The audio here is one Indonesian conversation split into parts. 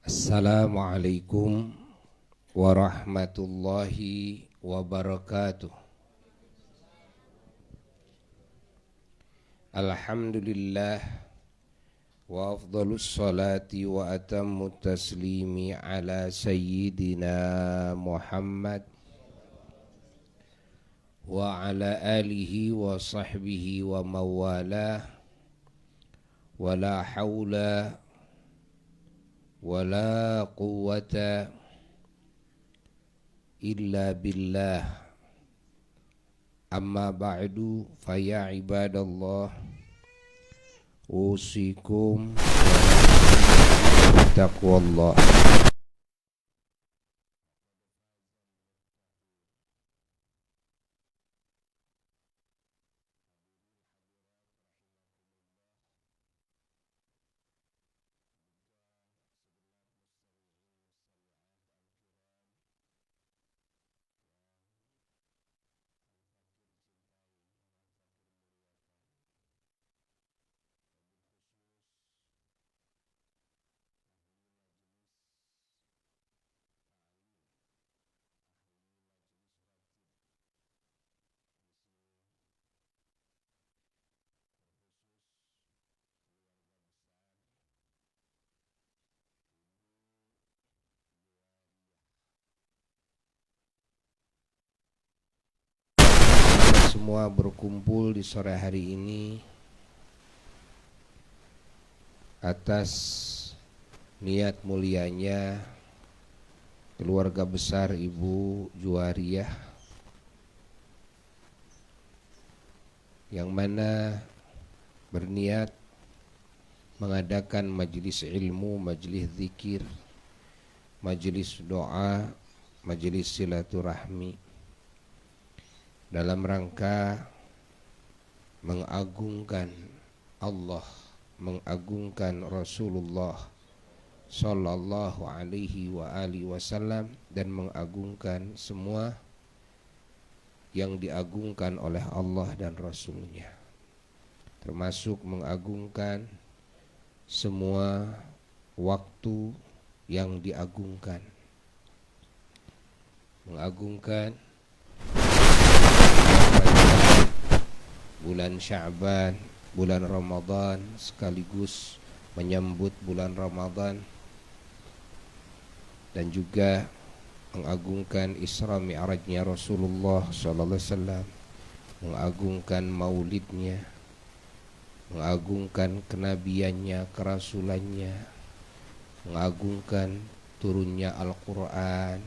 Assalamualaikum warahmatullahi wabarakatuh. Alhamdulillah wa afdhalus salati wa atammu taslimi ala sayyidina Muhammad wa ala alihi wa sahbihi wa mawalah wa la hawla wa la quwwata illa billah. Amma ba'du fa ya ibadallah usikum wa taqwallah. Semua berkumpul di sore hari ini atas niat mulianya keluarga besar Ibu Juwariyah, yang mana berniat mengadakan majelis ilmu, majelis zikir, majelis doa, majelis silaturahmi dalam rangka mengagungkan Allah, mengagungkan Rasulullah sallallahu alaihi wa alihi wasallam, dan mengagungkan semua yang diagungkan oleh Allah dan Rasulnya, termasuk mengagungkan semua waktu yang diagungkan, mengagungkan bulan Sya'ban, bulan Ramadan, sekaligus menyambut bulan Ramadan, dan juga mengagungkan Isra Mi'rajnya Rasulullah sallallahu alaihi wasallam, mengagungkan maulidnya, mengagungkan kenabiannya, kerasulannya, mengagungkan turunnya Al-Qur'an,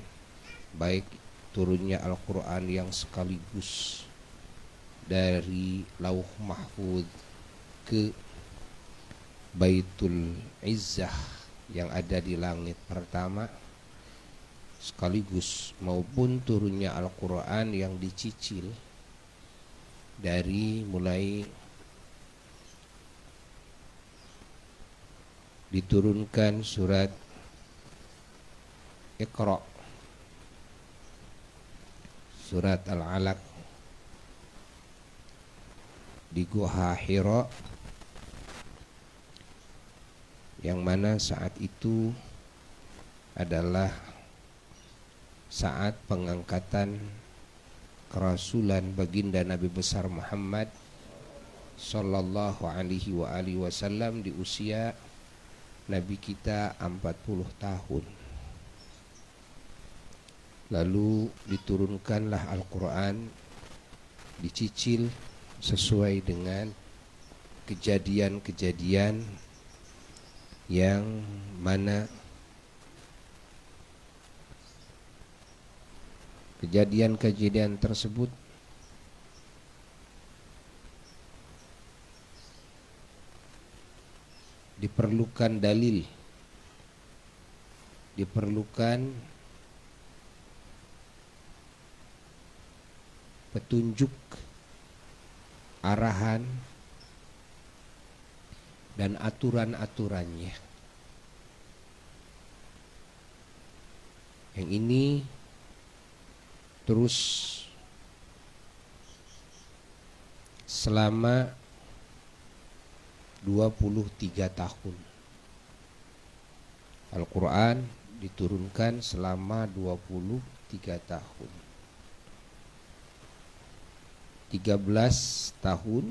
baik turunnya Al-Qur'an yang sekaligus dari Lauh Mahfuz ke Baitul Izzah yang ada di langit pertama, sekaligus maupun turunnya Al-Quran yang dicicil dari mulai diturunkan surat Iqra, surat Al-Alaq di Gua Hira, yang mana saat itu adalah saat pengangkatan kerasulan baginda Nabi besar Muhammad sallallahu alaihi wa alihi wasallam di usia Nabi kita 40 tahun. Lalu diturunkanlah Al-Quran, dicicil sesuai dengan kejadian-kejadian yang mana kejadian-kejadian tersebut diperlukan dalil, diperlukan petunjuk, arahan, dan aturan-aturannya. Yang ini terus selama 23 tahun. Al-Quran diturunkan selama 23 tahun. 13 tahun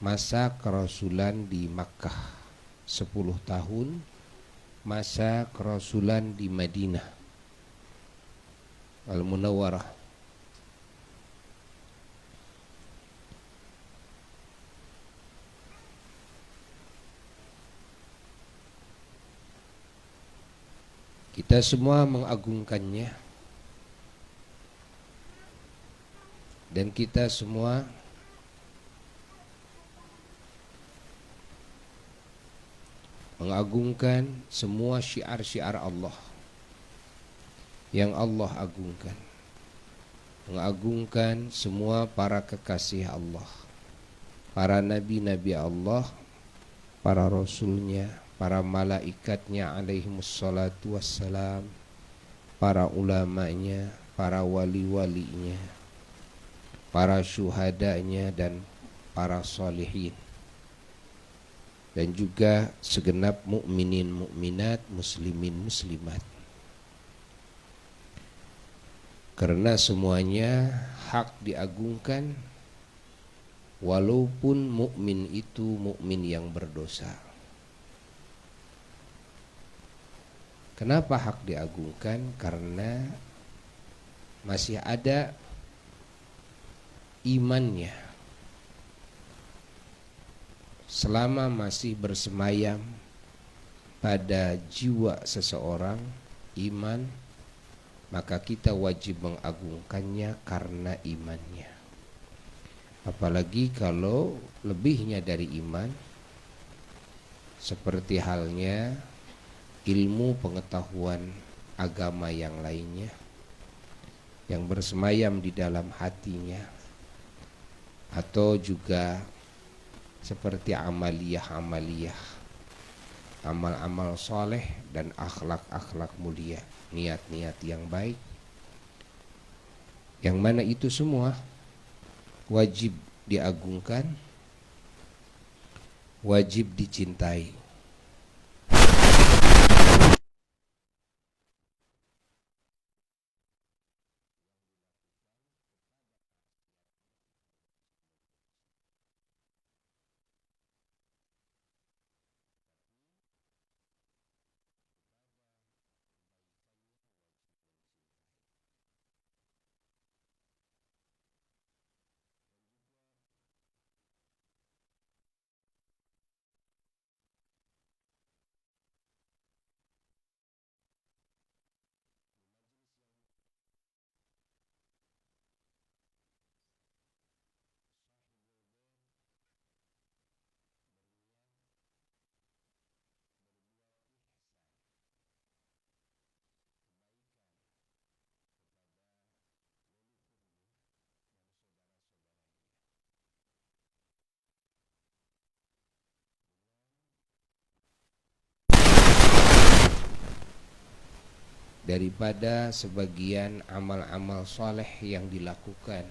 masa kerasulan di Makkah, 10 tahun masa kerasulan di Madinah Al-Munawwarah. Kita semua mengagungkannya, dan kita semua mengagungkan semua syiar-syiar Allah yang Allah agungkan, mengagungkan semua para kekasih Allah, para nabi-nabi Allah, para rasulnya, para malaikatnya alaihimussalatu wassalam, para ulamanya, para wali-walinya, para syuhadanya, dan para salihin, dan juga segenap mukminin mukminat, muslimin muslimat. Karena semuanya hak diagungkan, walaupun mukmin itu mukmin yang berdosa. Kenapa hak diagungkan? Karena masih ada imannya. Selama masih bersemayam pada jiwa seseorang iman, maka kita wajib mengagungkannya karena imannya. Apalagi kalau lebihnya dari iman, seperti halnya ilmu pengetahuan agama yang lainnya yang bersemayam di dalam hatinya, atau juga seperti amaliyah-amaliyah, amal-amal soleh dan akhlak-akhlak mulia, niat-niat yang baik, yang mana itu semua wajib diagungkan, wajib dicintai. Daripada sebagian amal-amal soleh yang dilakukan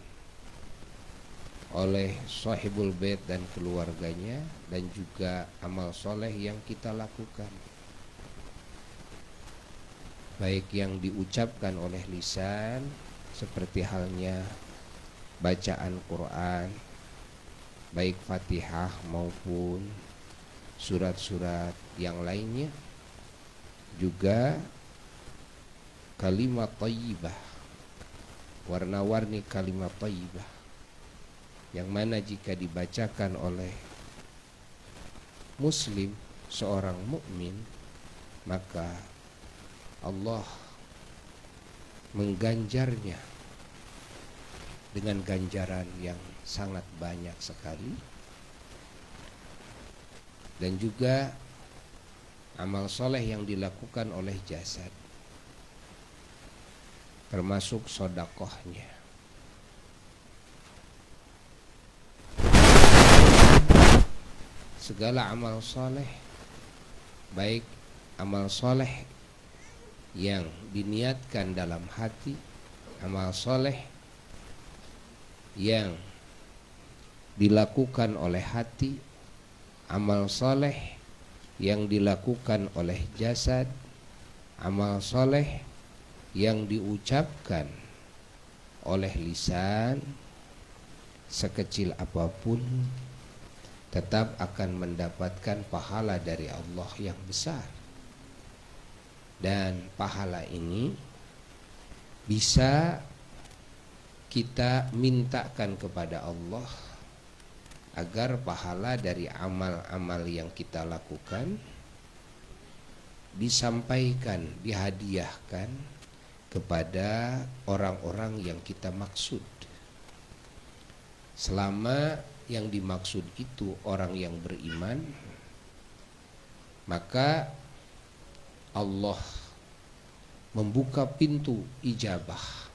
oleh sahibul bait dan keluarganya, dan juga amal soleh yang kita lakukan, baik yang diucapkan oleh lisan seperti halnya bacaan Quran, baik Fatihah maupun surat-surat yang lainnya, juga kalimat thayyibah, warna-warni kalimat thayyibah, yang mana jika dibacakan oleh muslim, seorang mukmin, maka Allah mengganjarnya dengan ganjaran yang sangat banyak sekali. Dan juga amal soleh yang dilakukan oleh jasad, termasuk sodakohnya. Segala amal soleh, baik amal soleh yang diniatkan dalam hati, amal soleh yang dilakukan oleh hati, amal soleh yang dilakukan oleh jasad, amal soleh yang diucapkan oleh lisan, sekecil apapun tetap akan mendapatkan pahala dari Allah yang besar. Dan pahala ini bisa kita mintakan kepada Allah agar pahala dari amal-amal yang kita lakukan disampaikan, dihadiahkan kepada orang-orang yang kita maksud. Selama yang dimaksud itu orang yang beriman, maka Allah membuka pintu ijabah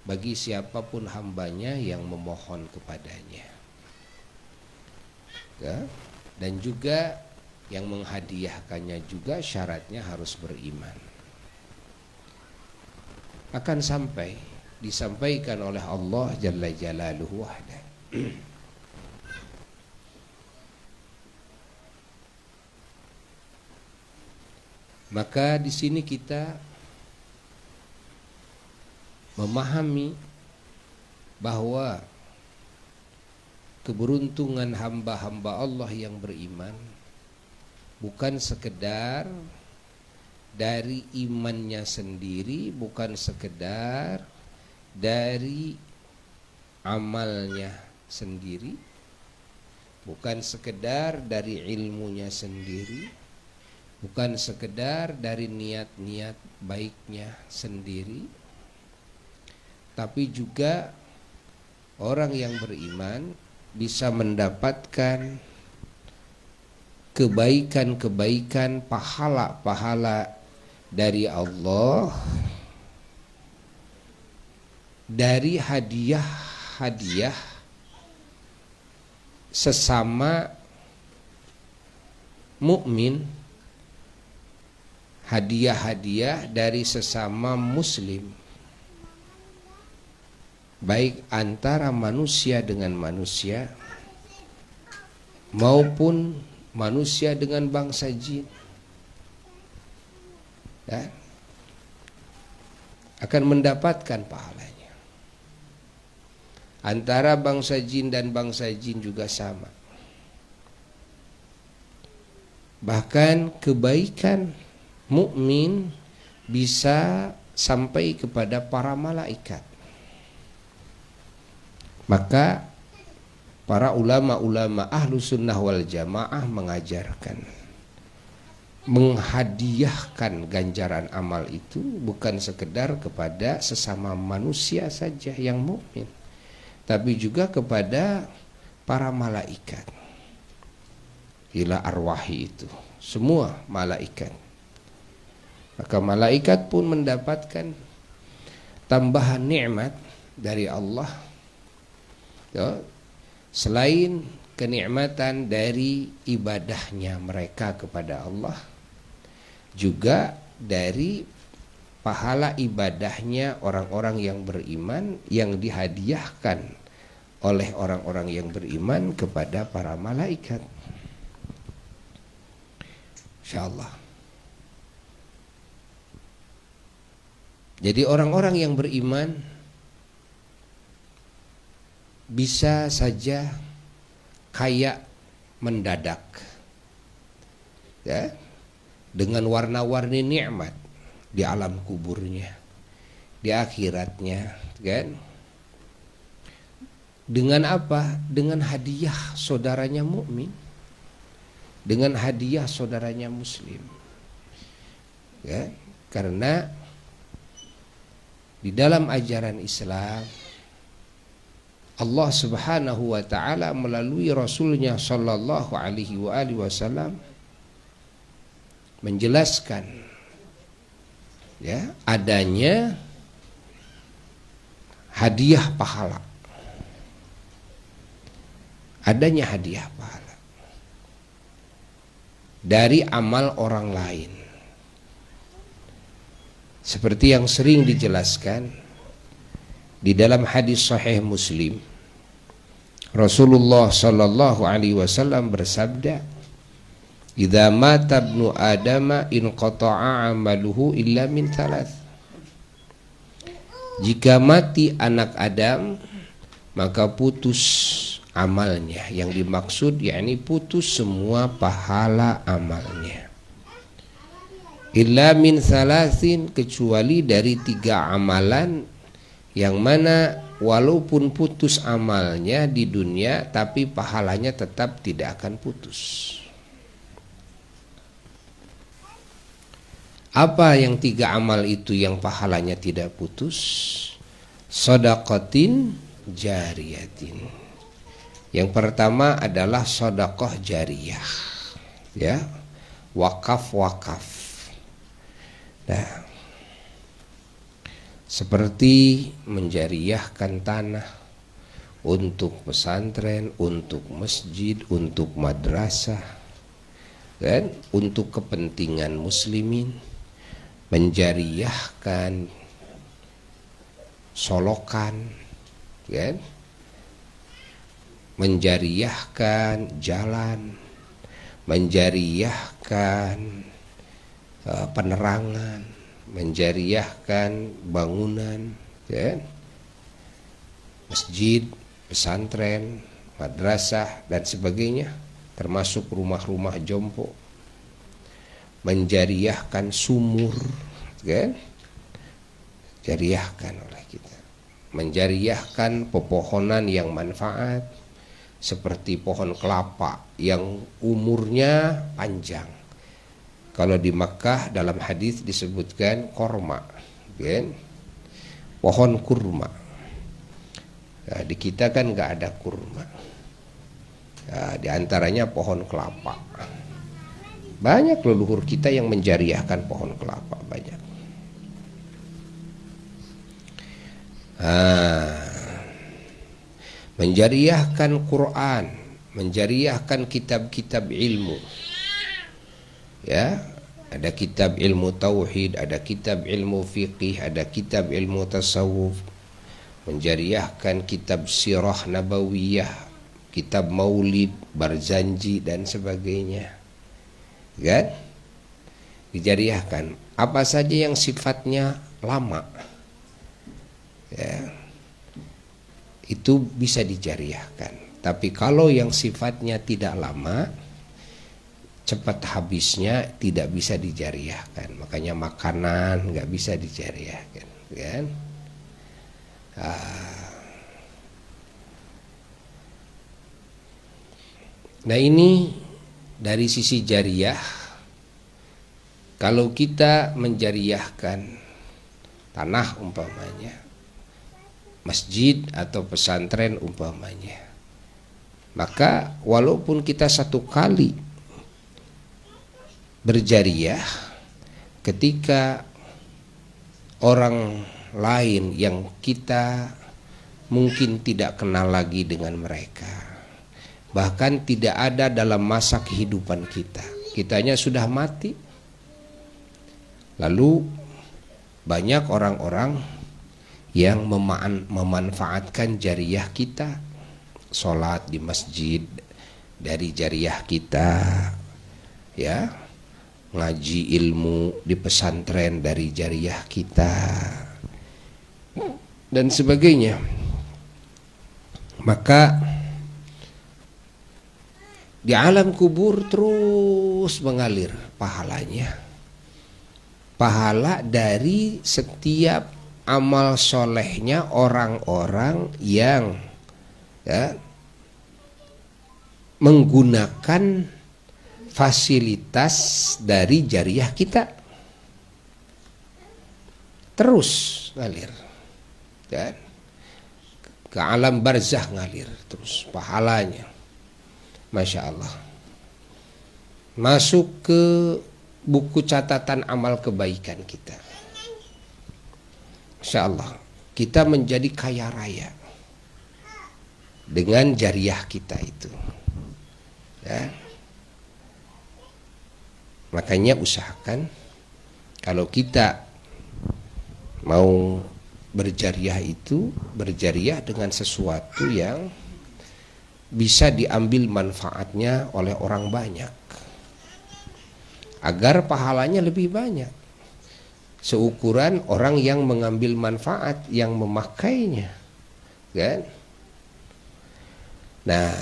bagi siapapun hambanya yang memohon kepadanya, ya? Dan juga yang menghadiahkannya juga syaratnya harus beriman. Akan sampai disampaikan oleh Allah Jalla Jalaluhu wahda. Maka di sini kita memahami bahwa keberuntungan hamba-hamba Allah yang beriman bukan sekedar dari imannya sendiri, bukan sekedar dari amalnya sendiri, bukan sekedar dari ilmunya sendiri, bukan sekedar dari niat-niat baiknya sendiri, tapi juga orang yang beriman bisa mendapatkan kebaikan-kebaikan, pahala-pahala dari Allah, dari hadiah-hadiah sesama mukmin, hadiah-hadiah dari sesama muslim, baik antara manusia dengan manusia maupun manusia dengan bangsa jin, ya, akan mendapatkan pahalanya. Antara bangsa jin dan bangsa jin juga sama. Bahkan kebaikan mukmin bisa sampai kepada para malaikat. Maka para ulama-ulama ahlu sunnah wal jamaah mengajarkan, menghadiahkan ganjaran amal itu bukan sekedar kepada sesama manusia saja yang mukmin, tapi juga kepada para malaikat. Ila arwahi itu, semua malaikat. Maka malaikat pun mendapatkan tambahan nikmat dari Allah, ya, selain kenikmatan dari ibadahnya mereka kepada Allah, juga dari pahala ibadahnya orang-orang yang beriman yang dihadiahkan oleh orang-orang yang beriman kepada para malaikat. Insyaallah. Jadi orang-orang yang beriman bisa saja kaya mendadak, ya, dengan warna-warni nikmat di alam kuburnya, di akhiratnya, kan? Dengan apa? Dengan hadiah saudaranya mukmin, dengan hadiah saudaranya muslim, ya, karena di dalam ajaran Islam Allah Subhanahu wa taala melalui Rasulnya sallallahu alaihi wasallam menjelaskan, ya, adanya hadiah pahala. Adanya hadiah pahala dari amal orang lain. Seperti yang sering dijelaskan di dalam hadis sahih Muslim, Rasulullah sallallahu alaihi wasallam bersabda, Idza mata ibnu adama in qata'a amaluhu illa min thalath. Jika mati anak Adam, maka putus amalnya. Yang dimaksud yakni putus semua pahala amalnya. Illa min thalathin, kecuali dari 3 amalan yang mana walaupun putus amalnya di dunia tapi pahalanya tetap tidak akan putus. Apa yang 3 amal itu yang pahalanya tidak putus? Shadaqatin jariyatin. Yang pertama adalah sedekah jariyah, ya, wakaf. Nah, seperti menjariyahkan tanah untuk pesantren, untuk masjid, untuk madrasah, dan untuk kepentingan muslimin. Menjariyahkan solokan, kan? Menjariyahkan jalan, menjariyahkan penerangan, menjariyahkan bangunan, kan? Masjid, pesantren, madrasah dan sebagainya, termasuk rumah-rumah jompo. Menjariyahkan sumur, kan? Jariyahkan oleh kita. Menjariyahkan pepohonan yang manfaat, seperti pohon kelapa yang umurnya panjang. Kalau di Makkah dalam hadis disebutkan korma, kan? Pohon kurma. Nah, di kita kan nggak ada kurma. Nah, di antaranya pohon kelapa. Banyak leluhur kita yang menjariahkan pohon kelapa, banyak. Menjariahkan Quran, menjariahkan kitab-kitab ilmu. Ya, ada kitab ilmu tauhid, ada kitab ilmu fiqih, ada kitab ilmu tasawuf. Menjariahkan kitab sirah nabawiyah, kitab maulid, barzanji dan sebagainya. Kan? Dijariahkan apa saja yang sifatnya lama, ya, itu bisa dijariahkan. Tapi kalau yang sifatnya tidak lama, cepat habisnya, tidak bisa dijariahkan. Makanya makanan nggak bisa dijariahkan, kan? Nah, ini dari sisi jariyah. Kalau kita menjariyahkan tanah umpamanya, masjid atau pesantren umpamanya, maka walaupun kita 1 kali berjariyah, ketika orang lain yang kita mungkin tidak kenal lagi dengan mereka, bahkan tidak ada dalam masa kehidupan kita, kitanya sudah mati, lalu banyak orang-orang yang memanfaatkan jariyah kita, sholat di masjid dari jariyah kita, ya, ngaji ilmu di pesantren dari jariyah kita dan sebagainya. Maka di alam kubur terus mengalir pahalanya, pahala dari setiap amal solehnya orang-orang yang, ya, menggunakan fasilitas dari jariyah kita, terus ngalir, kan? Ke alam barzah ngalir terus pahalanya, Masya Allah, masuk ke buku catatan amal kebaikan kita. Masya Allah, kita menjadi kaya raya dengan jariyah kita itu, ya. Makanya usahakan kalau kita mau berjariah itu, berjariah dengan sesuatu yang bisa diambil manfaatnya oleh orang banyak. agar pahalanya lebih banyak, seukuran orang yang mengambil manfaat, yang memakainya, kan? Nah,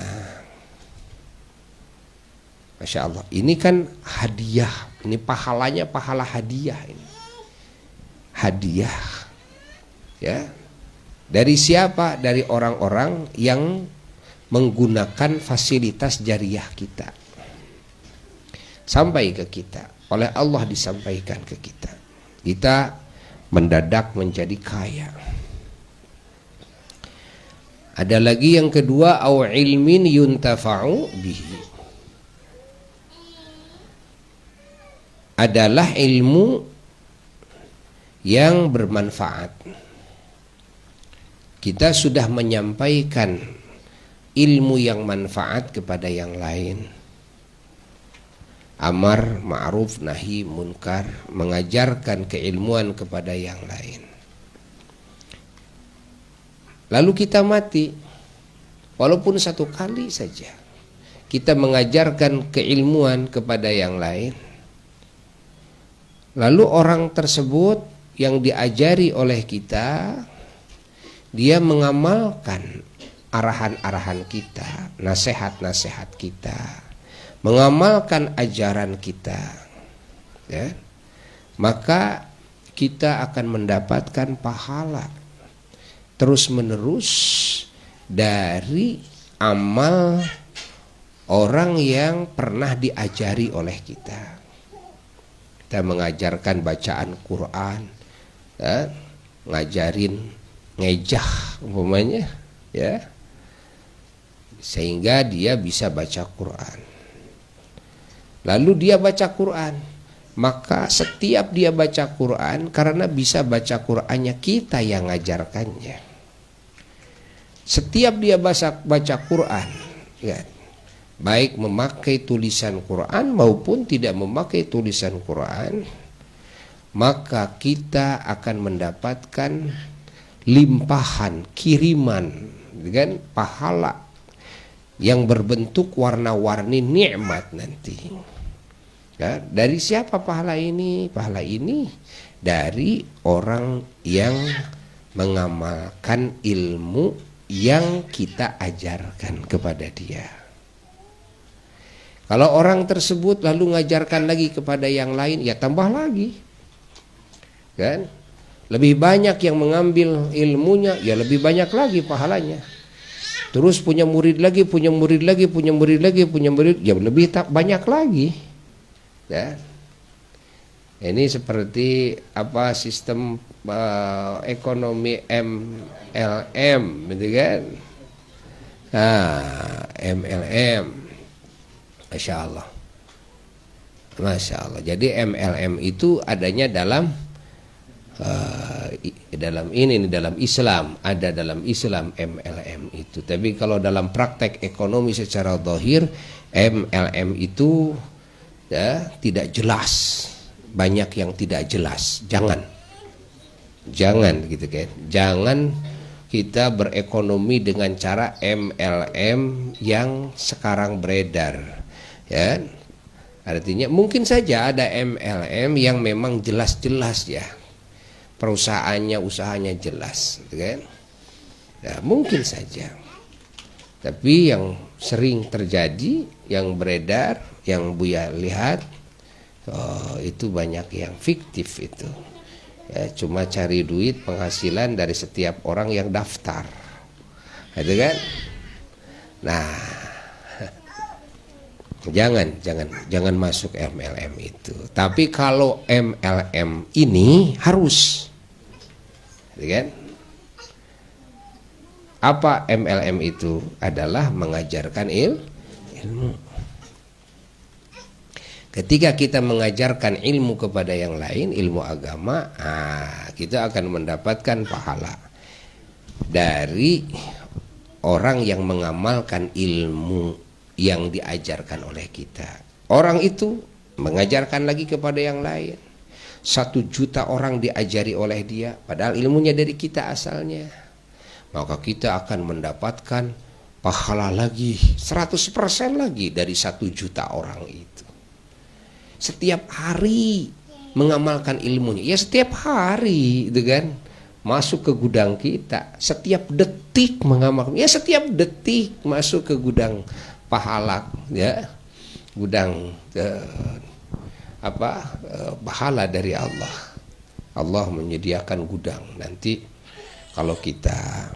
Masya Allah, ini kan hadiah, ini pahalanya pahala hadiah, ini hadiah, ya. Dari siapa? Dari orang-orang yang menggunakan fasilitas jariah kita, sampai ke kita, oleh Allah disampaikan ke kita. Kita mendadak menjadi kaya. Ada lagi yang kedua, au ilmin yuntafa'u bihi, adalah ilmu yang bermanfaat. Kita sudah menyampaikan ilmu yang manfaat kepada yang lain, amar ma'ruf nahi munkar, mengajarkan keilmuan kepada yang lain. Lalu kita mati, walaupun satu kali saja kita mengajarkan keilmuan kepada yang lain, lalu orang tersebut yang diajari oleh kita, dia mengamalkan arahan-arahan kita, nasihat-nasihat kita, mengamalkan ajaran kita, ya, maka kita akan mendapatkan pahala terus-menerus dari amal orang yang pernah diajari oleh kita. Kita mengajarkan bacaan Quran, ya, ngajarin ngejah umpamanya, ya, sehingga dia bisa baca Quran. Lalu dia baca Quran, maka setiap dia baca Quran, karena bisa baca Qurannya kita yang ngajarkannya, setiap dia baca Quran, ya, baik memakai tulisan Quran maupun tidak memakai tulisan Quran, maka kita akan mendapatkan limpahan, kiriman dengan pahala yang berbentuk warna-warni nikmat nanti. Ya, dari siapa pahala ini? Pahala ini dari orang yang mengamalkan ilmu yang kita ajarkan kepada dia. Kalau orang tersebut lalu ngajarkan lagi kepada yang lain, ya tambah lagi, kan? Lebih banyak yang mengambil ilmunya, ya lebih banyak lagi pahalanya. Terus punya murid lagi, punya murid lagi, punya murid lagi, punya murid, ya lebih banyak lagi. Ya. Ini seperti apa sistem ekonomi MLM, gitu kan? Nah, MLM, Masya Allah, Masya Allah. Jadi MLM itu adanya dalam dalam Islam, ada dalam Islam MLM itu. Tapi kalau dalam praktek ekonomi secara zahir, MLM itu, ya, tidak jelas, banyak yang tidak jelas. Jangan gitu kan, jangan kita berekonomi dengan cara MLM yang sekarang beredar, ya. Artinya mungkin saja ada MLM yang memang jelas-jelas, ya, perusahaannya, usahanya jelas, gitu kan? Ya, mungkin saja. Tapi yang sering terjadi, yang beredar, yang Buya lihat, itu banyak yang fiktif itu. Ya, cuma cari duit penghasilan dari setiap orang yang daftar, gitu kan? Nah, jangan masuk MLM itu. Tapi kalau MLM ini harus, kan? Apa MLM itu? Adalah mengajarkan ilmu. Ketika kita mengajarkan ilmu kepada yang lain, ilmu agama, kita akan mendapatkan pahala dari orang yang mengamalkan ilmu yang diajarkan oleh kita. Orang itu mengajarkan lagi kepada yang lain. 1 juta orang diajari oleh dia, padahal ilmunya dari kita asalnya. Maka kita akan mendapatkan pahala lagi 100% lagi dari 1 juta orang itu. setiap hari mengamalkan ilmunya. Ya setiap hari itu kan masuk ke gudang kita, setiap detik mengamalkan. Ya setiap detik masuk ke gudang pahala, ya gudang pahala dari Allah. Allah menyediakan gudang. Nanti kalau kita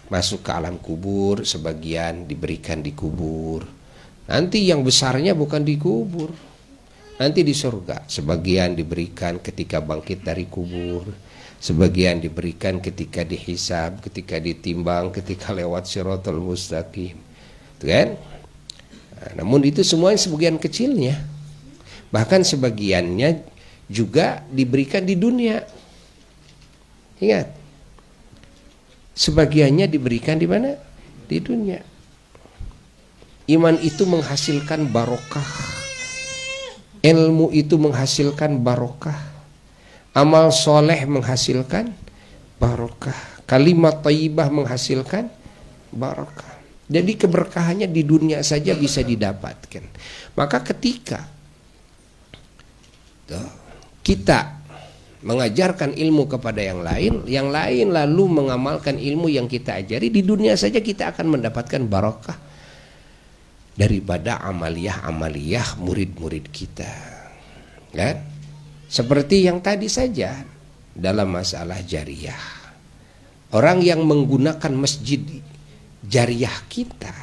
masuk ke alam kubur, sebagian diberikan di kubur. Nanti yang besarnya bukan di kubur, nanti di surga. Sebagian diberikan ketika bangkit dari kubur, sebagian diberikan ketika dihisab, ketika ditimbang, ketika lewat Shirathul Mustaqim. Itu kan? Nah, namun itu semuanya sebagian kecilnya. Bahkan sebagiannya juga diberikan di dunia. Ingat, sebagiannya diberikan di mana? Di dunia. Iman itu menghasilkan barokah, ilmu itu menghasilkan barokah, amal soleh menghasilkan barokah, kalimat thayyibah menghasilkan barokah. Jadi keberkahannya di dunia saja bisa didapatkan. Maka ketika kita mengajarkan ilmu kepada yang lain lalu mengamalkan ilmu yang kita ajari, di dunia saja kita akan mendapatkan barokah daripada amaliyah murid-murid kita. Kan? Seperti yang tadi saja dalam masalah jariyah. Orang yang menggunakan masjid jariyah kita,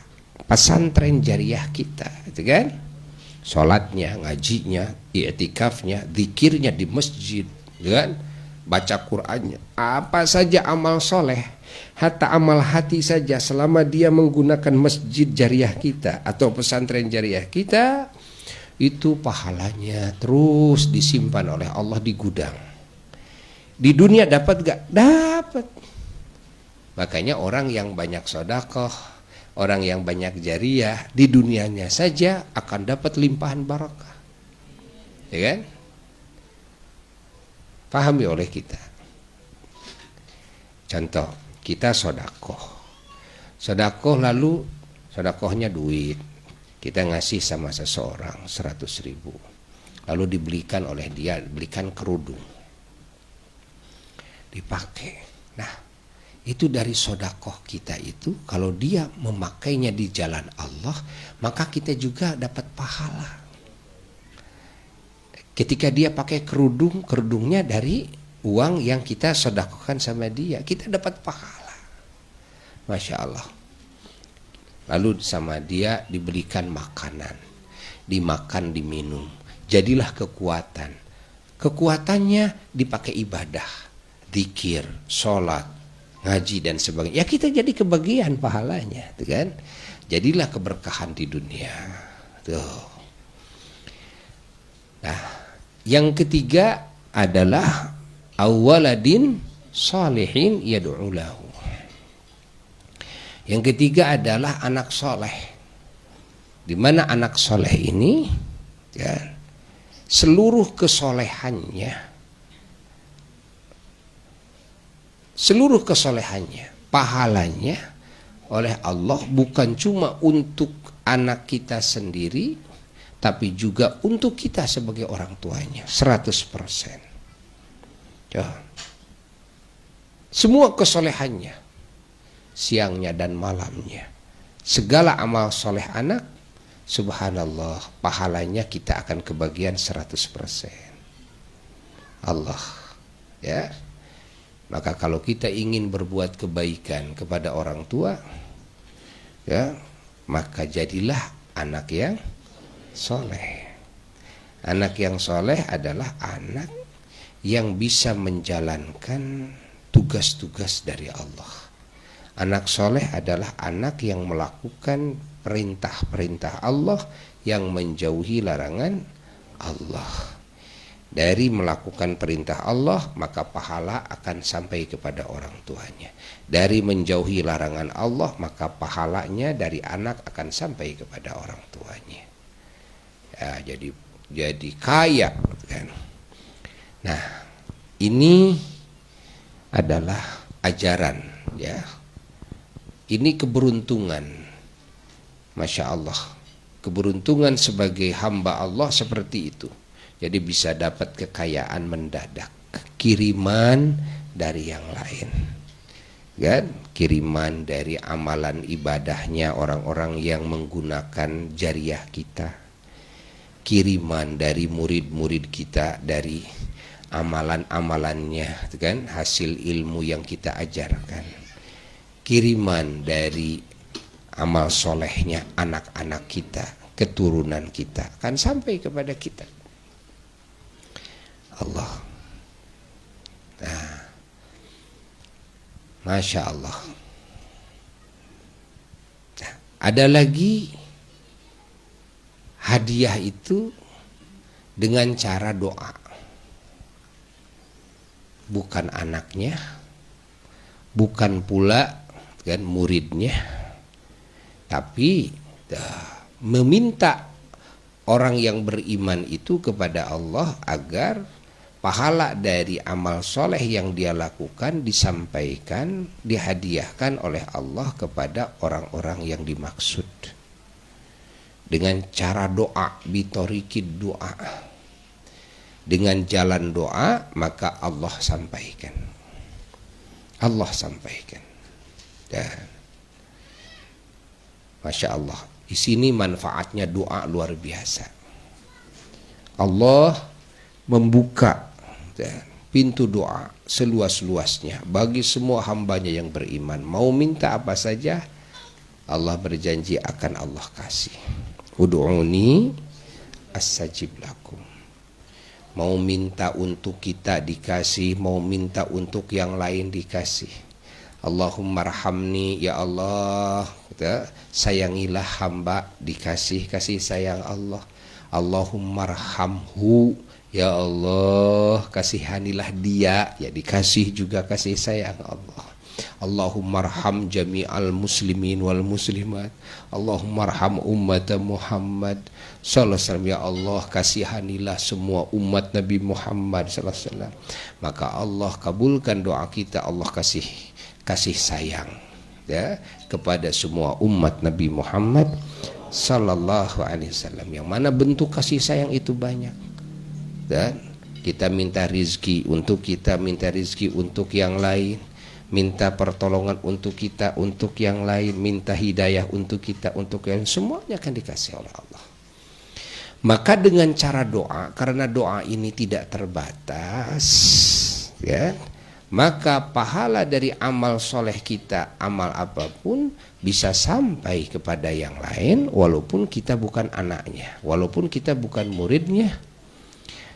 pesantren jariyah kita, itu kan? Sholatnya, ngajinya, i'tikafnya, zikirnya di masjid, kan? Baca Qur'annya, apa saja amal soleh, hatta amal hati saja, selama dia menggunakan masjid jariyah kita atau pesantren jariyah kita, itu pahalanya terus disimpan oleh Allah di gudang. Di dunia dapat gak? Dapat. Makanya orang yang banyak sedekah, orang yang banyak jariyah, di dunianya saja akan dapat limpahan barakah. Ya kan? Pahami oleh kita. Contoh, kita sedekah. Sedekah lalu sedekahnya duit. Kita ngasih sama seseorang 100.000. Lalu dibelikan oleh dia, belikan kerudung. Dipakai. Nah, itu dari sedekah kita itu, kalau dia memakainya di jalan Allah, maka kita juga dapat pahala. Ketika dia pakai kerudung, kerudungnya dari uang yang kita sedekahkan sama dia, kita dapat pahala. Masya Allah. Lalu sama dia diberikan makanan, dimakan, diminum, jadilah kekuatan. Kekuatannya dipakai ibadah, zikir, sholat, ngaji dan sebagainya. Ya kita jadi kebagian pahalanya, tuh kan? Jadilah keberkahan di dunia. Tuh. Nah, yang ketiga adalah awaladin salihin yad'u lahu. Yang ketiga adalah anak soleh. Di mana anak soleh ini, ya, seluruh kesolehannya, pahalanya oleh Allah bukan cuma untuk anak kita sendiri, tapi juga untuk kita sebagai orang tuanya, 100%. Ya. Semua kesolehannya, siangnya dan malamnya, segala amal soleh anak, subhanallah, pahalanya kita akan kebagian 100%. Allah, ya. Maka kalau kita ingin berbuat kebaikan kepada orang tua, ya, maka jadilah anak yang soleh. Anak yang soleh adalah anak yang bisa menjalankan tugas-tugas dari Allah. Anak soleh adalah anak yang melakukan perintah-perintah Allah, yang menjauhi larangan Allah. Dari melakukan perintah Allah, maka pahala akan sampai kepada orang tuanya. Dari menjauhi larangan Allah, maka pahalanya dari anak akan sampai kepada orang tuanya. Ya, jadi kaya, kan? Nah, ini adalah ajaran, ya. Ini keberuntungan, Masya Allah. Keberuntungan sebagai hamba Allah seperti itu. Jadi bisa dapat kekayaan mendadak, kiriman dari yang lain, kan? Kiriman dari amalan ibadahnya orang-orang yang menggunakan jariah kita, kiriman dari murid-murid kita dari amalan-amalannya, kan? Hasil ilmu yang kita ajarkan, kiriman dari amal solehnya anak-anak kita, keturunan kita, kan sampai kepada kita. Allah. Nah, Masya Allah. Nah, ada lagi hadiah itu dengan cara doa. Bukan anaknya, bukan pula kan muridnya, tapi meminta orang yang beriman itu kepada Allah agar pahala dari amal soleh yang dia lakukan disampaikan, dihadiahkan oleh Allah kepada orang-orang yang dimaksud dengan cara doa, bitorikid doa, dengan jalan doa, maka Allah sampaikan, Allah sampaikan. Dan Masya Allah, di sini manfaatnya doa luar biasa. Allah membuka pintu doa seluas-luasnya bagi semua hambanya yang beriman. Mau minta apa saja, Allah berjanji akan Allah kasih. Ud'uni astajib lakum. Mau minta untuk kita dikasih, mau minta untuk yang lain dikasih. Allahumma rahamni, ya Allah, sayangilah hamba, dikasih kasih sayang Allah. Allahumma rahamhu, ya Allah, kasihanilah dia, ya dikasih juga kasih sayang Allah. Allahumma arham jami'al muslimin wal muslimat. Allahumma arham ummat Muhammad sallallahu alaihi wasallam. Ya Allah, kasihanilah semua umat Nabi Muhammad sallallahu alaihi wasallam. Maka Allah kabulkan doa kita, Allah kasih sayang ya kepada semua umat Nabi Muhammad sallallahu alaihi wasallam. Yang mana bentuk kasih sayang itu banyak. Dan kita minta rizki untuk kita, minta rizki untuk yang lain, minta pertolongan untuk kita, untuk yang lain, minta hidayah untuk kita, untuk yang lain, semuanya akan dikasih oleh Allah. Maka dengan cara doa, karena doa ini tidak terbatas, ya, maka pahala dari amal soleh kita, amal apapun bisa sampai kepada yang lain, walaupun kita bukan anaknya, walaupun kita bukan muridnya,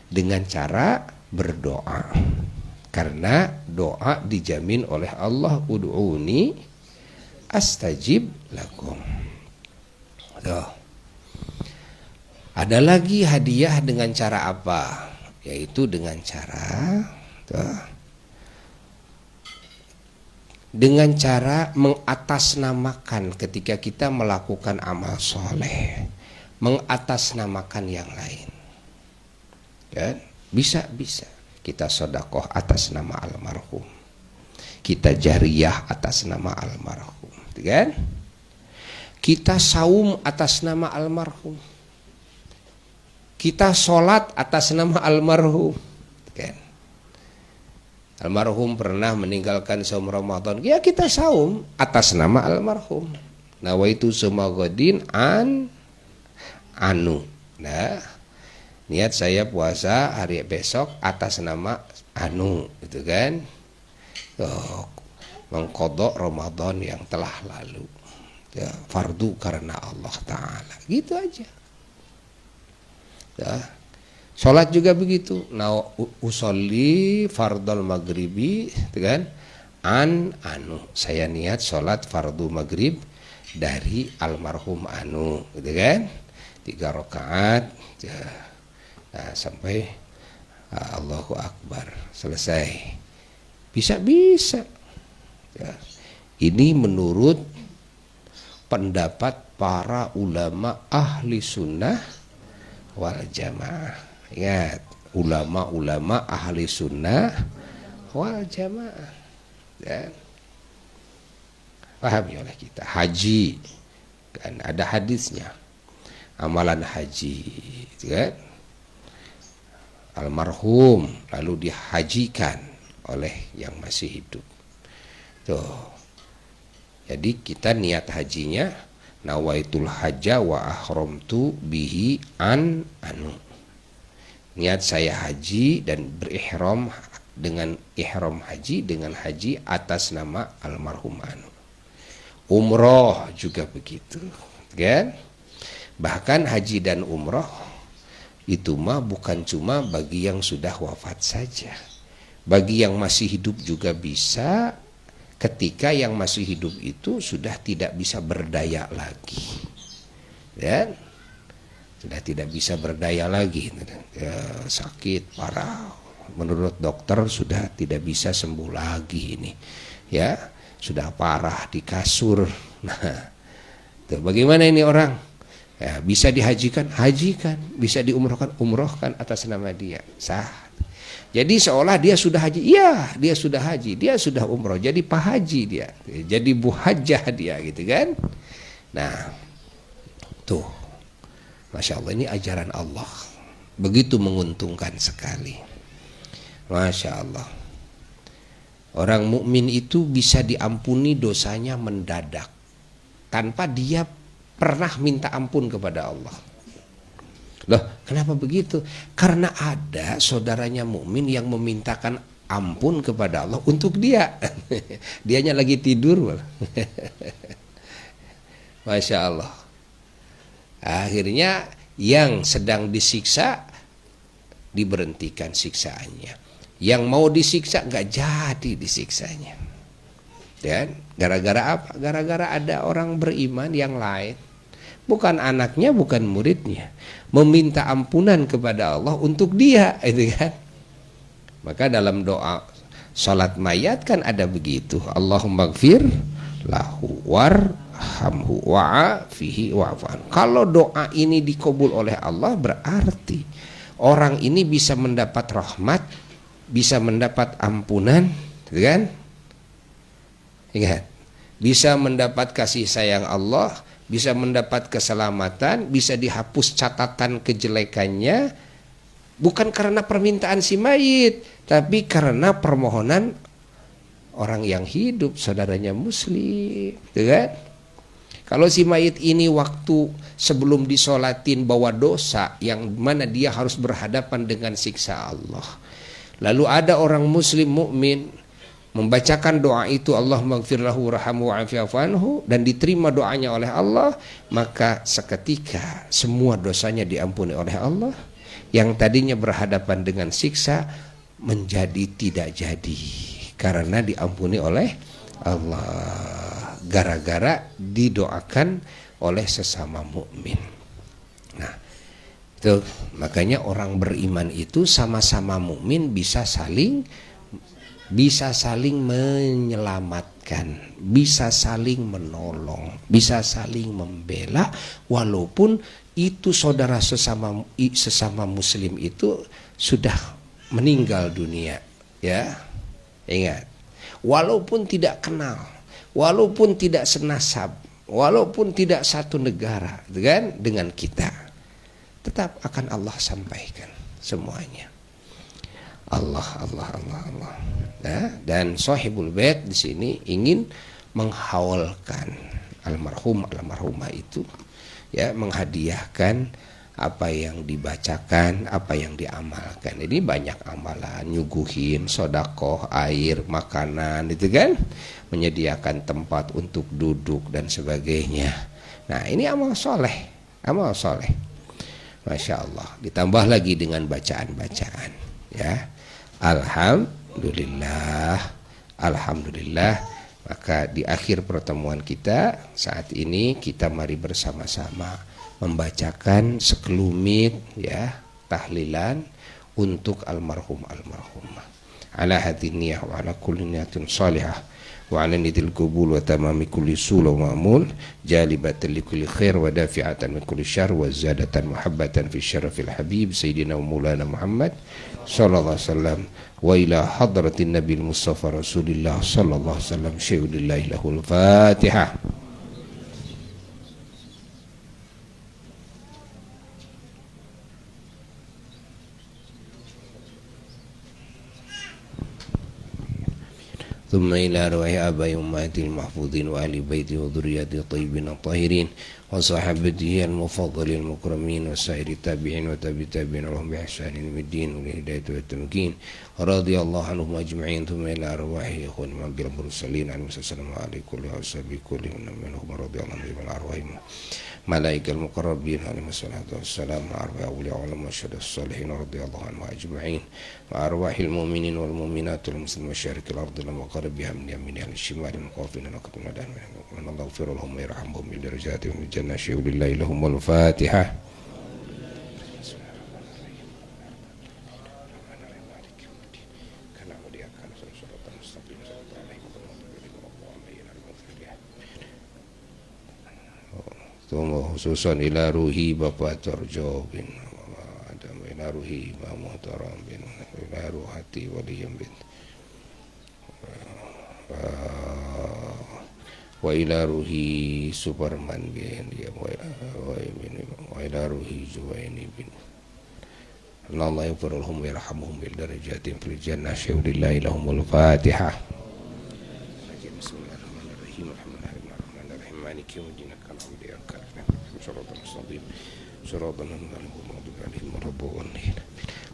dengan cara berdoa. Karena doa dijamin oleh Allah, ud'uni astajib lakum. Tuh. Ada lagi hadiah dengan cara apa? Yaitu dengan cara dengan cara mengatasnamakan ketika kita melakukan amal soleh, mengatasnamakan yang lain. Kan? Bisa kita sodakoh atas nama almarhum, kita jariyah atas nama almarhum, kan? Kita saum atas nama almarhum, kita sholat atas nama almarhum, kan? Almarhum pernah meninggalkan saum Ramadan, ya kita saum atas nama almarhum. Nawaitu sumagodin anu. Nah, niat saya puasa hari besok atas nama anu, gitu kan? Mengkodok Ramadan yang telah lalu, ya, fardu karena Allah Ta'ala, gitu aja. Ya. Sholat juga begitu. Nah, usolli fardal maghribi, gitu kan? Anu, saya niat sholat fardu maghrib dari almarhum anu, gitu kan? 3 rakaat, ya. Nah, sampai Allahu Akbar selesai, bisa ya. Ini menurut pendapat para ulama ahli sunnah wal jamaah. Ingat, ulama-ulama ahli sunnah wal jamaah, ya. Pahami oleh kita. Haji kan ada hadisnya, amalan haji, kan? almarhum lalu dihajikan oleh yang masih hidup. Tuh. Jadi kita niat hajinya nawaitul hajja wa ahramtu bihi an anu. Niat saya haji dan berihram dengan ihram haji dengan haji atas nama almarhum anu. Umroh juga begitu, kan? Bahkan haji dan umroh itu mah bukan cuma bagi yang sudah wafat saja. Bagi yang masih hidup juga bisa, ketika yang masih hidup itu sudah tidak bisa berdaya lagi, dan sudah tidak bisa berdaya lagi, ya, sakit parah, menurut dokter sudah tidak bisa sembuh lagi ini, ya sudah parah di kasur. Nah, tuh, bagaimana ini orang? Ya, bisa dihajikan, hajikan, bisa diumrohkan, umrohkan atas nama dia, sah. Jadi seolah dia sudah haji, iya dia sudah haji, dia sudah umroh, jadi pak haji dia, jadi bu hajjah dia gitu kan. Nah tuh, Masya Allah, ini ajaran Allah, begitu menguntungkan sekali. Masya Allah, orang mukmin itu bisa diampuni dosanya mendadak, tanpa dia pernah minta ampun kepada Allah. Loh, kenapa begitu? Karena ada saudaranya mukmin yang memintakan ampun kepada Allah untuk dia. Dianya lagi tidur. Masya Allah. Akhirnya yang sedang disiksa diberhentikan siksaannya. Yang mau disiksa nggak jadi disiksanya. Dan gara-gara apa? Gara-gara ada orang beriman yang lain, bukan anaknya, bukan muridnya, meminta ampunan kepada Allah untuk dia, itu kan. Maka dalam doa salat mayat kan ada begitu, Allahumma gfir lahu warhamhu wa'afihi wa'afan. Kalau doa ini dikabul oleh Allah, berarti orang ini bisa mendapat rahmat, bisa mendapat ampunan, gitu kan. Ingat, bisa mendapat kasih sayang Allah, bisa mendapat keselamatan, bisa dihapus catatan kejelekannya, bukan karena permintaan si mayit, tapi karena permohonan orang yang hidup, saudaranya muslim, gitu kan? Kalau si mayit ini waktu sebelum disolatin bawa dosa yang mana dia harus berhadapan dengan siksa Allah, lalu ada orang muslim mukmin membacakan doa itu, Allah maghfir lahu warhamhu wa'afi'afu anhu, dan diterima doanya oleh Allah, maka seketika semua dosanya diampuni oleh Allah. Yang tadinya berhadapan dengan siksa menjadi tidak jadi karena diampuni oleh Allah, gara-gara didoakan oleh sesama mukmin. Nah, itu makanya orang beriman itu sama-sama mukmin bisa saling menyelamatkan, bisa saling menolong, bisa saling membela, walaupun itu saudara sesama muslim itu sudah meninggal dunia, ya. Ingat, walaupun tidak kenal, walaupun tidak senasab, walaupun tidak satu negara kan dengan kita, tetap akan Allah sampaikan semuanya. Allah. Nah, dan Sahibul Bait di sini ingin menghaulkan almarhumah itu, ya, menghadiahkan apa yang dibacakan, apa yang diamalkan. Ini banyak amalan, nyuguhin sodakoh, air, makanan, itu kan, menyediakan tempat untuk duduk dan sebagainya. Nah, ini amal soleh, Masya Allah. Ditambah lagi dengan bacaan-bacaan, ya. Alhamdulillah. Maka di akhir pertemuan kita saat ini, kita mari bersama-sama membacakan sekelumit, ya, tahlilan untuk almarhumah. Ala hadiniyah wa ala kulli niyatin salihah wa ala nidil qubul wa tamami kulli sula wa ma'mul jalibatan li kulli khair wa dafi'atan min kulli syarr wa zadatan muhabbatan fi syarafil habib sayyidina wa maulana Muhammad sallallahu alaihi wasallam wa ila hadratin nabil mustafa rasulillah sallallahu alaihi wasallam syai'ulillahi lahul fatihah. ثم إلى أرواح آباء أمهات المحفوظين وآل بيته وذرياته الطيبين الطاهرين وصحابته المفضل المكرمين وسائر التابعين وتابع التابعين لهم بإحسان من الدين والهداية والتمكين رضي الله عنهم أجمعين ثم إلى أرواح إخوان الأنبياء المرسلين عليهم السلام عليكم كلهم وصحبه كلهم منهم رضي الله عنهم أرواحهم ملائكة المقربين عليهم الصلاة والسلام مع أرواح أولياء العلماء والشهداء الصالحين رضي الله عنهم أجمعين مع أرواح المؤمنين والمؤمنات والمسلمين مشارق الأرض المقربها من يمينها للشمال المقافين لقد من الله يغفر لهم ويرحمهم بدرجاتهم في الجنة شيء لله لهم والفاتحة. Khususan ila ruhi Bapak Torjo bin Adam, ila ruhi Mbak Muhtaram bin, ila ruhati Waliyam bin, wa ila ruhi Superman bin, wa ila ruhi Juwaini bin. Allah yaghfirulhum wa yarhamhum bil darajatin fil jannah syaudillahi lahumul Fatihah. Bismillahirrahmanirrahim. Alhamdulillahirrahmanirrahim. Maliki yaumiddin.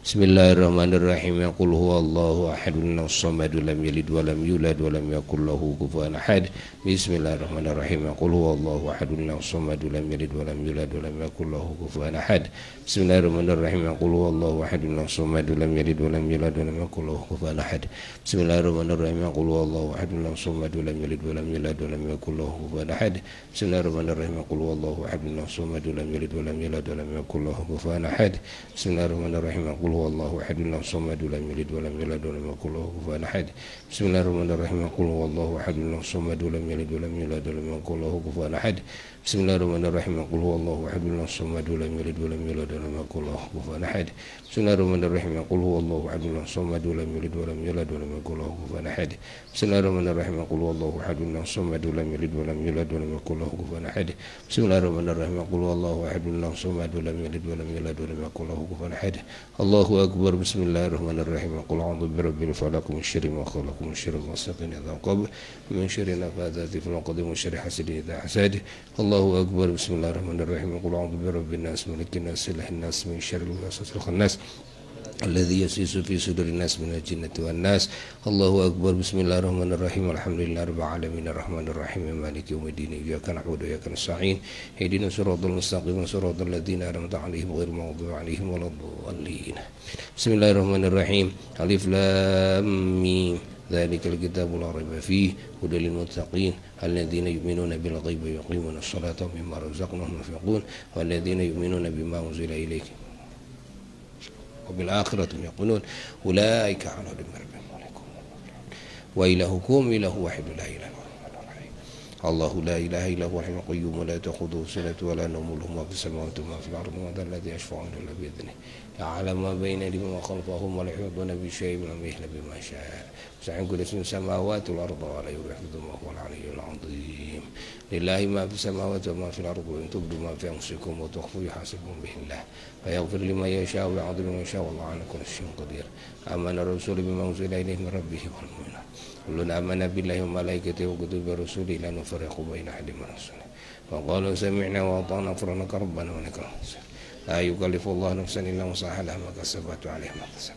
Bismillahirrahmanirrahim. Qul huwallahu ahadun as-samad lam yalid wa lam yulad wa lam yakul lahu kufuwan ahad. Bismillahirrahmanirrahim. Qul huwallahu ahadun as-samad lam yalid wa lam yulad wa lam yakul lahu kufuwan ahad. Bismillahirrahmanirrahim. Qul huwallahu ahadun as-samad lam yalid wa lam yulad wa lam yakul lahu kufuwan ahad. Bismillahirrahmanirrahim. Qul huwallahu ahadun as-samad lam yalid wa lam yulad wa lam yakul lahu kufuwan ahad. Bismillahirrahmanirrahim. Qul huwallahu ahadun as-samad lam yalid wa lam yulad wa lam yakul lahu kufuwan ahad. Bismillahirrahmanirrahim. Qul huwallahu ahadun as-samad lam yalid wa lam yulad wa lam yakul lahu kufuwan ahad. Bismillahirrahmanirrahim. Qul huwallahu ahadun as-samad lam yalid wa lam yulad wa lam yakul lahu kufuwan ahad. Bismillahirrahmanirrahim. Qul huwallahu ahadun as-samad lam yalid wa lam yulad wa lam yakul lahu kufuwan ahad. Bismillahirrahmanirrahim. Qul huwallahu ahadun as-samad lam yalid wa lam yulad wa lam yakul lahu kufuwan ahad. Bismillahirrahmanirrahim. Qul huwallahu ahadun as-samad lam yalid wa lam yulad wa lam yakul lahu kufuwan ahad. Bismillahirrahmanirrahim. Qul huwallahu ahadun as-samad lam yalid wa lam yulad wa lam yakul lahu kufuwan ahad. Allahu akbar. Bismillahirrahmanirrahim. Qul a'udzu birabbil falaq min syarri ma khalaq min syarri ghasiqin idza waqab min syarri nafathati fil 'uqad min syarri hasidin idza hasad. Allahu akbar. Bismillahirrahmanirrahim. Qul a'udzu birabbin nas malikin nas ilahin nas min syarril waswasil khannas alladzi yaswisu fi sudurin nas minal jinnati wan nas. Allahu akbar. Bismillahirrahmanirrahim. Alhamdulillahirabbil alamin arrahmanir rahim maliki yaumiddin iyyaka na'budu wa iyyaka nasta'in ihdinas siratal mustaqim siratal ladzina an'amta 'alaihim ghairil maghdubi 'alaihim waladdallin. Bismillahirrahmanirrahim. Alif lam mim dzalikal kitabu la raiba fihi hudal lil muttaqin alladzina yu'minuna bil ghaibi wa yuqimuna as-salata wa mimma razaqnahum yunfiqun walladzina yu'minuna bima unzila ilayka وبالآخرة يقولون أولئك على هدى من ربهم وإلهكم إله واحد لا إله إلا هو الله لا إله إلا هو الحي القيوم لا تأخذه سنة ولا نوم له ما في السماوات وما في الأرض وما ذا الذي يشفع عنده إلا بإذنه يعلم ما بين أيديهم وما خلفهم ولا يحيطون بشيء من علمه إلا بما شاء وسع كرسيه السماوات والأرض ولا يحيطون وهو العلي العظيم لله ما في السماوات وما في الأرض وإن تبدوا ما في أنفسكم وتخفوا يحاسبكم به الله فيغفر لمن يشاء ويعذب من يشاء والله على كل شيء قدير. آمن الرسول بما أنزل إليه من ربه والمؤمنون كلنا آمن بالله وملائكته وكتبه ورسله لا نفرق بين أحد من رسله وقالوا سمعنا وأطعنا غفرانك ربنا ولك الحمد لا يكلف الله نفسا إلا وسعها لها ما كسبت وعليها ما اكتسبت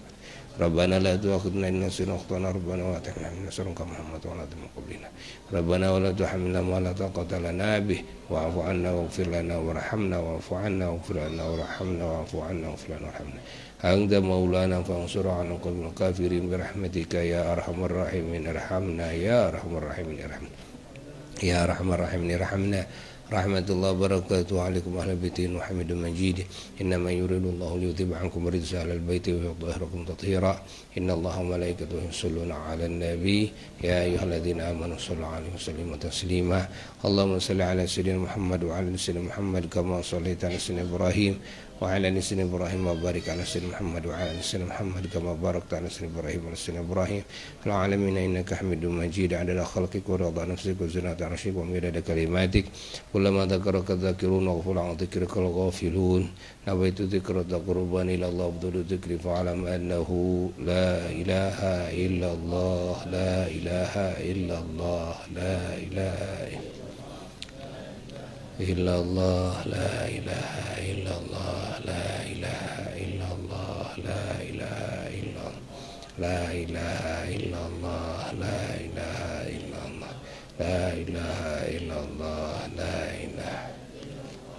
ربنا لا تؤاخذنا إن نسينا أخطأنا ربنا ولا تحملنا نصرا كمحمد ولا من قبلنا ربنا ولا تحملنا ما لا طاقة لنا به واعف عنا واغفر لنا وارحمنا واعف عنا واغفر لنا وارحمنا واعف عنا واغفر لنا وارحمنا أنت مولانا فانصر على القوم الكافرين برحمتك يا أرحم الراحمين ارحمنا يا أرحم الراحمين ارحمنا يا أرحم الراحمين ارحمنا رحمة الله وبركاته عليكم أهل بيت وحمد مجيد إنما يريد الله ليذهب عنكم الرجس أهل البيت ويطهركم تطهيرا إن الله وملائكته يصلون على النبي يا أيها الذين آمنوا صلوا عليه وسلموا تسليما اللهم صل على سيدنا محمد وعلى سيدنا محمد كما صليت على سيدنا إبراهيم وعلى آل سيدنا إبراهيم وبارك على سيدنا محمد وعلى آل سيدنا محمد كما باركت على سيدنا إبراهيم وعلى سيدنا إبراهيم في العالمين إنك حميد مجيد عدد خلقك ورضا نفسك وزنة عرشك ومداد كلماتك كلما ذكرك الذاكرون وغفل عن ذكرك الغافلون نويت ذكر القربان إلى الله أفضل الذكر فاعلم أنه لا إله إلا الله لا إله إلا الله لا إله إلا الله لا إله إلا الله لا إله إلا الله لا إله إلا الله لا إله إلا الله لا إله إلا الله لا إله إلا الله لا إله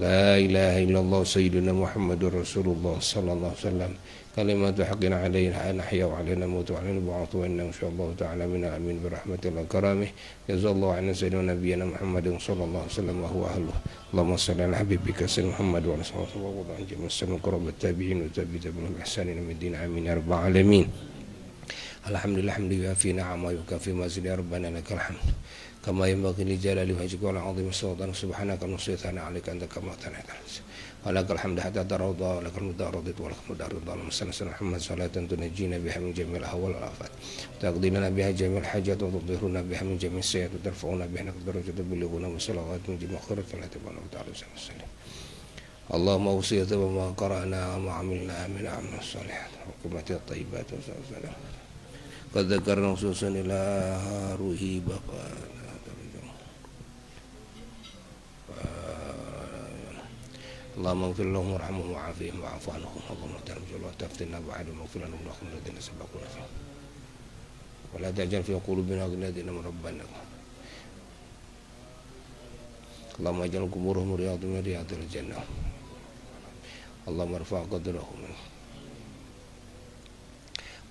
لا إله إلا الله سيدنا محمد رسول الله صلى الله عليه وسلم كلمات حق علينا أن نحيا وعلينا نموت وعلينا نبعث وإنه إن شاء الله تعالى من الأمين برحمة الله وكرامه جزا الله عنا سيدنا نبينا محمد صلى الله عليه وسلم وهو أهله اللهم صل على حبيبك سيدنا محمد وعلى آله وصحبه وسلم عن جميع السلام قرب التابعين وتابعين بإحسان إلى يوم الدين آمين يا رب العالمين الحمد لله حمد يوافي نعمه ويكافي مزيد يا ربنا لك الحمد كما ينبغي لجلال وجهك والعظيم سلطانك سبحانك نصير ثناء عليك أنت كما ثنيت ولك الحمد حتى ترضى ولك المدى رضيت ولك المدى رضا اللهم صل على محمد صلاة تنجينا بها من جميع الأهوال والآفات تقضي لنا بها جميع الحاجات وتظهرنا بها من جميع السيئات وترفعنا بها درجة تبلغنا بصلوات من جميع خيرات فلا تبقى وتعالى وسلم اللهم أوصية وما قرأنا وما عملنا من أعمال الصالحات وقمة الطيبات وسلام قد ذكرنا خصوصا إلى روحي بقى اللهم اغفر لهم وارحمهم وعافهم واعف عنهم اللهم اهدهم جل تفتنا بعدهم واغفر لهم ولهم الذين سبقونا فيه ولا تجعل في قلوبنا غلا الذين ربنا اللهم اجعل قبورهم رياض من رياض الجنة اللهم ارفع قدرهم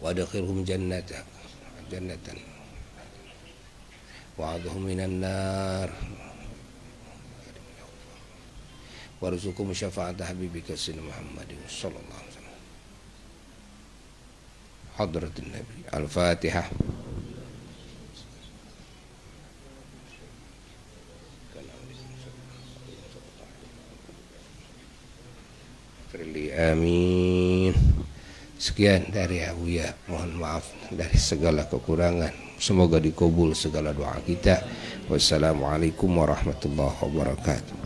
وادخلهم جنتك جنة وعظهم من النار وارزقهم شفاعة حبيبك سيدنا محمد صلى الله عليه وسلم حضرة النبي الفاتحة Amin. Sekian dari Abuya, mohon maaf dari segala kekurangan. Semoga dikabul segala doa kita. Wassalamualaikum warahmatullahi wabarakatuh.